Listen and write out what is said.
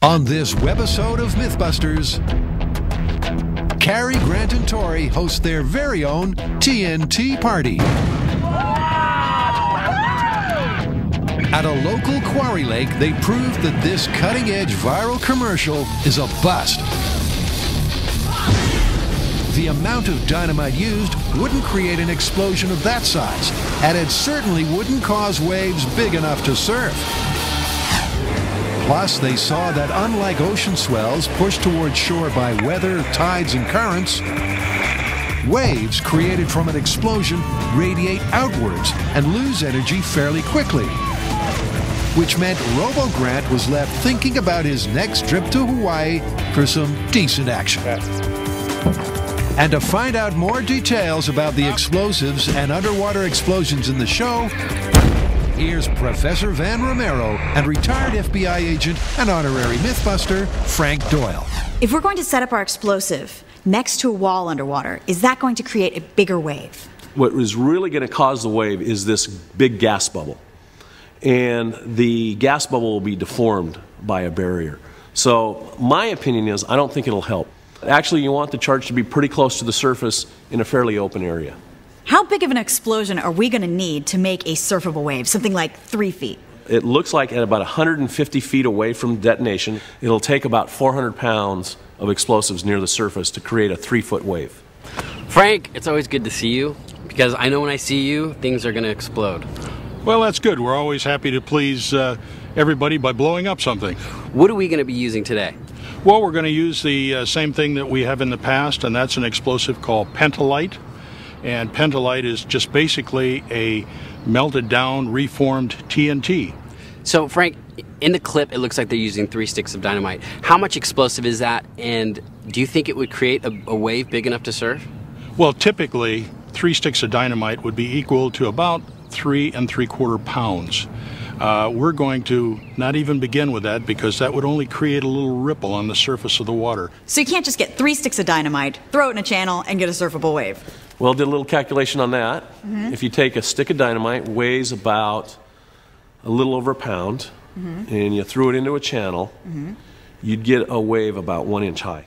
On this webisode of Mythbusters, Cary, Grant, and Tori host their very own TNT party. At a local quarry lake, they proved that this cutting-edge viral commercial is a bust. The amount of dynamite used wouldn't create an explosion of that size, and it certainly wouldn't cause waves big enough to surf. Plus, they saw that unlike ocean swells pushed toward shore by weather, tides, and currents, waves created from an explosion radiate outwards and lose energy fairly quickly, which meant Robo Grant was left thinking about his next trip to Hawaii for some decent action. And to find out more details about the explosives and underwater explosions in the show, here's Professor Van Romero and retired FBI agent and honorary Mythbuster, Frank Doyle. If we're going to set up our explosive next to a wall underwater, is that going to create a bigger wave? What is really going to cause the wave is this big gas bubble. And the gas bubble will be deformed by a barrier. So my opinion is I don't think it'll help. Actually, you want the charge to be pretty close to the surface in a fairly open area. How big of an explosion are we going to need to make a surfable wave? Something like 3 feet? It looks like at about 150 feet away from detonation, it'll take about 400 pounds of explosives near the surface to create a 3-foot wave. Frank, it's always good to see you, because I know when I see you, things are going to explode. Well, that's good. We're always happy to please everybody by blowing up something. What are we going to be using today? Well, we're going to use the same thing that we have in the past, and that's an explosive called pentolite. And pentolite is just basically a melted down, reformed TNT. So, Frank, in the clip, it looks like they're using 3 sticks of dynamite. How much explosive is that, and do you think it would create a wave big enough to surf? Well, typically, 3 sticks of dynamite would be equal to about 3 3/4 pounds. We're going to not even begin with that because that would only create a little ripple on the surface of the water. So you can't just get 3 sticks of dynamite, throw it in a channel, and get a surfable wave? Well, did a little calculation on that. If you take a stick of dynamite, weighs about a little over a pound, and you threw it into a channel, you'd get a wave about 1 inch high.